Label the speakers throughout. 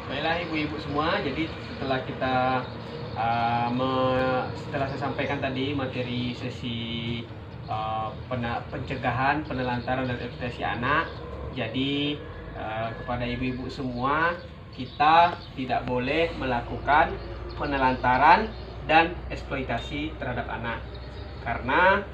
Speaker 1: Baiklah ibu-ibu semua, jadi setelah kita setelah saya sampaikan tadi materi sesi pencegahan, penelantaran dan eksploitasi anak, jadi kepada ibu-ibu semua, kita tidak boleh melakukan penelantaran dan eksploitasi terhadap anak, karena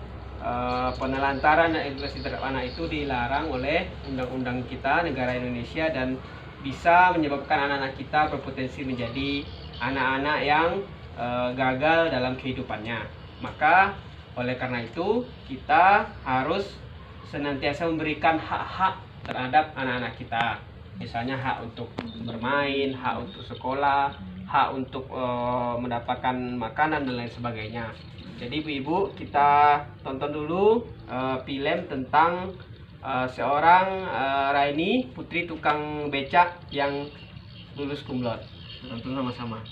Speaker 1: penelantaran dan eksploitasi terhadap anak itu dilarang oleh undang-undang kita negara Indonesia dan bisa menyebabkan anak-anak kita berpotensi menjadi anak-anak yang gagal dalam kehidupannya. Maka oleh karena itu kita harus senantiasa memberikan hak-hak terhadap anak-anak kita. Misalnya hak untuk bermain, hak untuk sekolah, hak untuk mendapatkan makanan dan lain sebagainya. Jadi ibu-ibu, kita tonton dulu film tentang seorang Raini, putri tukang becak yang lulus cum laude. Tonton sama-sama.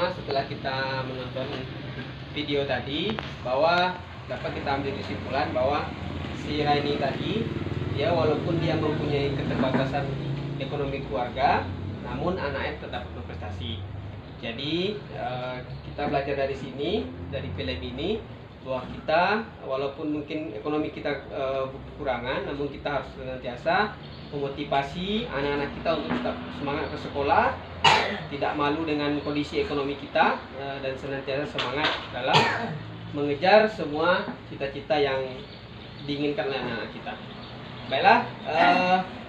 Speaker 1: Setelah kita menonton video tadi, bahwa dapat kita ambil kesimpulan bahwa si Raini tadi, dia walaupun dia mempunyai keterbatasan ekonomi keluarga, namun anaknya tetap berprestasi. Jadi kita belajar dari sini, dari film ini, bahwa kita walaupun mungkin ekonomi kita kekurangan, namun kita harus senantiasa memotivasi anak-anak kita untuk tetap semangat ke sekolah, tidak malu dengan kondisi ekonomi kita, dan senantiasa semangat dalam mengejar semua cita-cita yang diinginkan oleh anak-anak kita. Baiklah,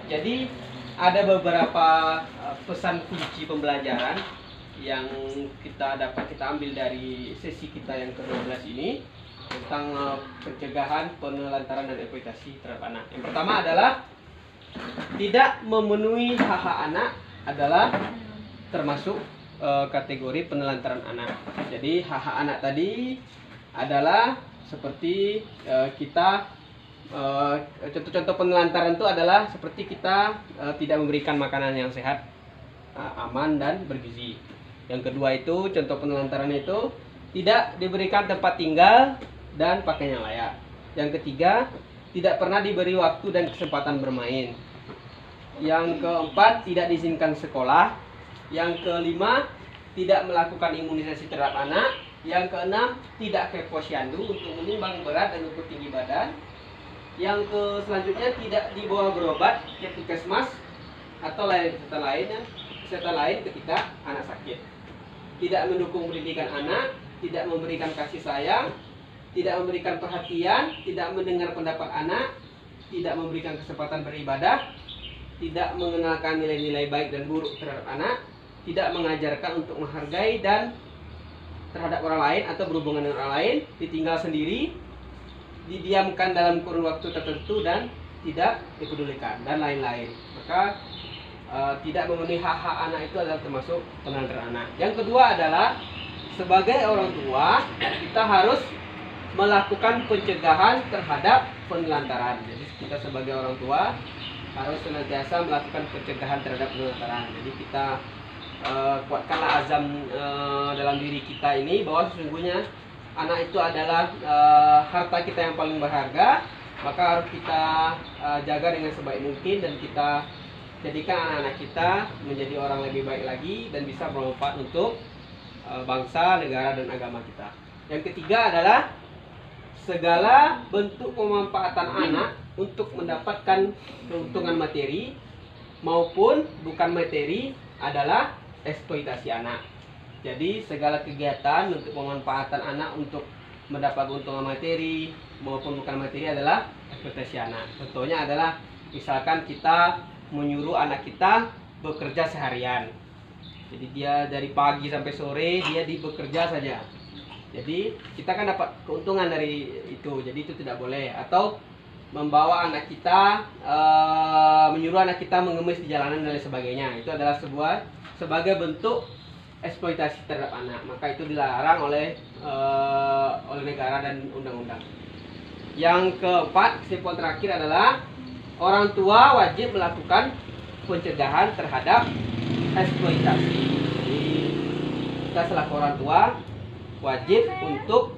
Speaker 1: jadi ada beberapa pesan kunci pembelajaran yang dapat kita ambil dari sesi kita yang ke-12 ini tentang pencegahan, penelantaran dan eksploitasi terhadap anak. Yang pertama adalah tidak memenuhi hak-hak anak adalah termasuk kategori penelantaran anak. Jadi hak-hak anak tadi adalah seperti contoh-contoh penelantaran itu adalah seperti kita tidak memberikan makanan yang sehat, aman dan bergizi. Yang kedua itu contoh penelantaran itu tidak diberikan tempat tinggal dan pakaian yang layak. Yang ketiga, tidak pernah diberi waktu dan kesempatan bermain. Yang keempat, tidak diizinkan sekolah. Yang kelima, tidak melakukan imunisasi terhadap anak. Yang keenam, tidak ke posyandu untuk menimbang berat dan ukur tinggi badan. Yang selanjutnya, tidak dibawa berobat ke puskesmas atau kesehatan lain ketika anak sakit. Tidak mendukung pendidikan anak, tidak memberikan kasih sayang, tidak memberikan perhatian, tidak mendengar pendapat anak, tidak memberikan kesempatan beribadah, tidak mengenalkan nilai-nilai baik dan buruk terhadap anak, tidak mengajarkan untuk menghargai dan terhadap orang lain atau berhubungan dengan orang lain, ditinggal sendiri, didiamkan dalam kurun waktu tertentu dan tidak dipedulikan, dan lain-lain. Maka tidak memenuhi hak-hak anak itu adalah termasuk penelantaran anak. Yang kedua adalah sebagai orang tua kita harus melakukan pencegahan terhadap penelantaran. Jadi kita sebagai orang tua harus senantiasa melakukan pencegahan terhadap penelantaran. Jadi kita kuatkanlah azam dalam diri kita ini bahwa sesungguhnya anak itu adalah harta kita yang paling berharga. Maka harus kita jaga dengan sebaik mungkin dan kita jadikan anak-anak kita menjadi orang lebih baik lagi dan bisa bermanfaat untuk bangsa, negara, dan agama kita. Yang ketiga adalah segala bentuk pemanfaatan anak untuk mendapatkan keuntungan materi maupun bukan materi adalah eksploitasi anak. Jadi segala kegiatan untuk pemanfaatan anak untuk mendapat keuntungan materi maupun bukan materi adalah eksploitasi anak. Contohnya adalah misalkan kita menyuruh anak kita bekerja seharian. Jadi dia dari pagi sampai sore dia bekerja saja. Jadi kita kan dapat keuntungan dari itu. Jadi itu tidak boleh. Atau membawa anak kita, menyuruh anak kita mengemis di jalanan dan lain sebagainya. Itu adalah sebagai bentuk eksploitasi terhadap anak. Maka itu dilarang oleh negara dan undang-undang. Yang keempat, kesimpulan terakhir adalah orang tua wajib melakukan pencegahan terhadap eksploitasi. Jadi kita selaku orang tua wajib untuk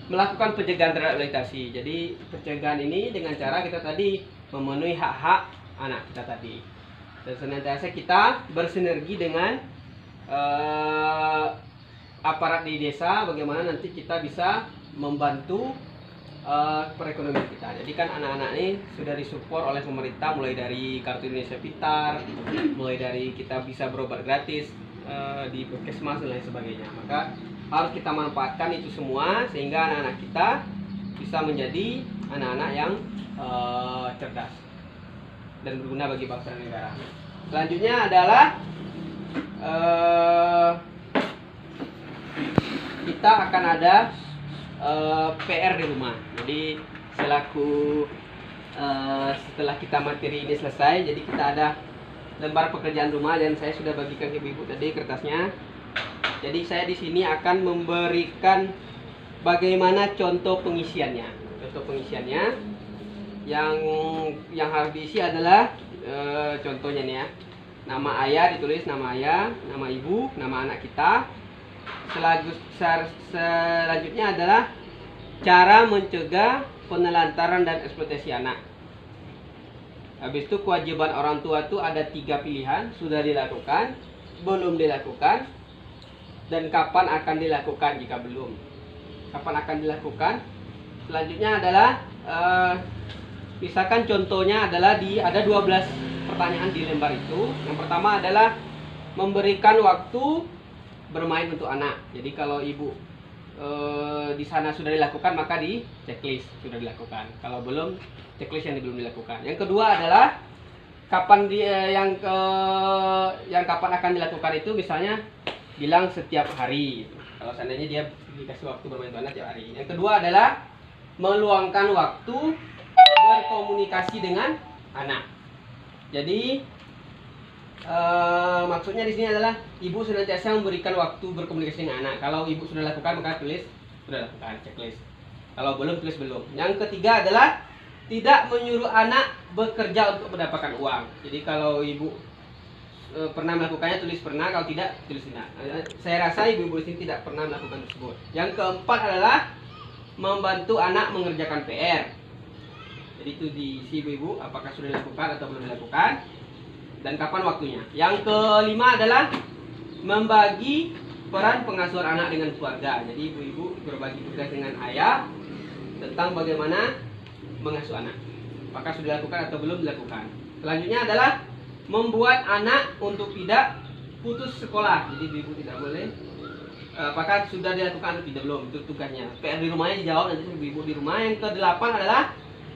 Speaker 1: melakukan pencegahan terhadap eksploitasi. Jadi pencegahan ini dengan cara kita tadi memenuhi hak-hak anak kita tadi. Dan senantiasa kita bersinergi dengan aparat di desa, bagaimana nanti kita bisa membantu perekonomian kita. Jadi kan anak-anak ini sudah disupport oleh pemerintah mulai dari Kartu Indonesia Pintar, mulai dari kita bisa berobat gratis di puskesmas dan lain sebagainya. Maka harus kita manfaatkan itu semua sehingga anak-anak kita bisa menjadi anak-anak yang cerdas dan berguna bagi bangsa dan negara. Selanjutnya adalah kita akan ada PR di rumah. Jadi selaku setelah kita materi ini selesai, jadi kita ada lembar pekerjaan rumah dan saya sudah bagikan ke ibu tadi kertasnya. Jadi saya di sini akan memberikan bagaimana contoh pengisiannya. Contoh pengisiannya yang harus diisi adalah contohnya nih ya. Nama ayah ditulis nama ayah, nama ibu, nama anak kita. Selanjutnya adalah cara mencegah penelantaran dan eksploitasi anak. Habis itu kewajiban orang tua itu ada 3 pilihan, sudah dilakukan, belum dilakukan, dan kapan akan dilakukan jika belum. Kapan akan dilakukan? Selanjutnya adalah misalkan contohnya adalah ada 12 pertanyaan di lembar itu. Yang pertama adalah memberikan waktu bermain untuk anak. Jadi kalau ibu di sana sudah dilakukan maka di checklist sudah dilakukan. Kalau belum, checklist yang belum dilakukan. Yang kedua adalah kapan yang kapan akan dilakukan itu misalnya bilang setiap hari. Kalau seandainya dia dikasih waktu bermain anak tiap hari. Yang kedua adalah meluangkan waktu berkomunikasi dengan anak. Jadi maksudnya di sini adalah ibu senantiasa memberikan waktu berkomunikasi dengan anak. Kalau ibu sudah lakukan maka tulis sudah lakukan, checklist. Kalau belum, tulis belum. Yang ketiga adalah tidak menyuruh anak bekerja untuk mendapatkan uang. Jadi kalau ibu pernah melakukannya, tulis pernah. Kalau tidak, tulis tidak. Saya rasa ibu-ibu di sini tidak pernah melakukan tersebut. Yang keempat adalah membantu anak mengerjakan PR. Jadi itu diisi ibu-ibu, apakah sudah dilakukan atau belum dilakukan, dan kapan waktunya. Yang kelima adalah membagi peran pengasuhan anak dengan keluarga. Jadi ibu-ibu berbagi tugas dengan ayah tentang bagaimana mengasuh anak. Apakah sudah dilakukan atau belum dilakukan. Selanjutnya adalah membuat anak untuk tidak putus sekolah. Jadi ibu tidak boleh apakah sudah dilakukan atau tidak, belum, itu tugasnya. PR di rumahnya dijawab nanti ibu di rumah. Yang kedelapan adalah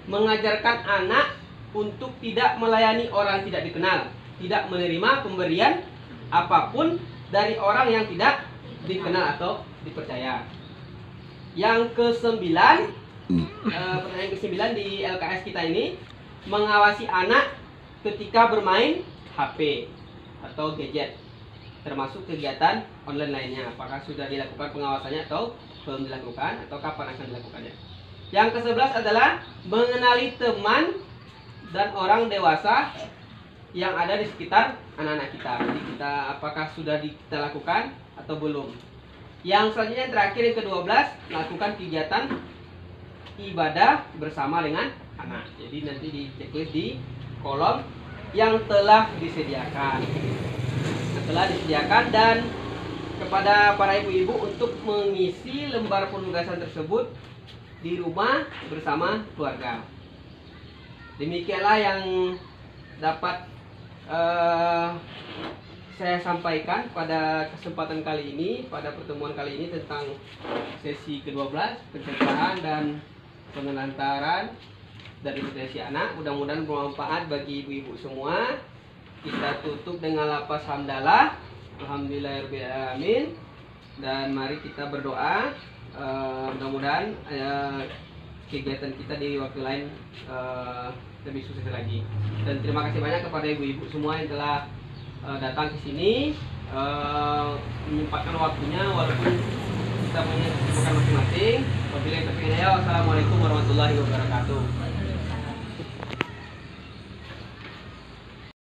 Speaker 1: mengajarkan anak untuk tidak melayani orang tidak dikenal, tidak menerima pemberian apapun dari orang yang tidak dikenal atau dipercaya. Yang kesembilan, pertanyaan ke-9 di LKS kita ini, mengawasi anak ketika bermain HP atau gadget, termasuk kegiatan online lainnya. Apakah sudah dilakukan pengawasannya atau belum dilakukan, atau kapan akan dilakukannya. Yang ke-11 adalah mengenali teman dan orang dewasa yang ada di sekitar anak-anak kita. Jadi kita apakah sudah kita lakukan atau belum. Yang selanjutnya yang terakhir, yang ke-12, lakukan kegiatan ibadah bersama dengan anak. Jadi nanti di checklist di kolom yang telah disediakan. Dan kepada para ibu-ibu untuk mengisi lembar penugasan tersebut di rumah bersama keluarga. Demikianlah yang dapat saya sampaikan pada kesempatan kali ini, pada pertemuan kali ini tentang sesi ke-12, pencegahan dan penelantaran dari depresi anak. Mudah-mudahan bermanfaat bagi ibu-ibu semua. Kita tutup dengan lafaz hamdalah, alhamdulillahirobbilalamin, dan mari kita berdoa. Mudah-mudahan kegiatan kita di waktu lain lebih sukses lagi. Dan terima kasih banyak kepada ibu-ibu semua yang telah datang ke sini, menyempatkan waktunya walaupun kita punya kesibukan masing-masing. Wabillahi taufiq wal hidayah. Wassalamualaikum warahmatullahi wabarakatuh.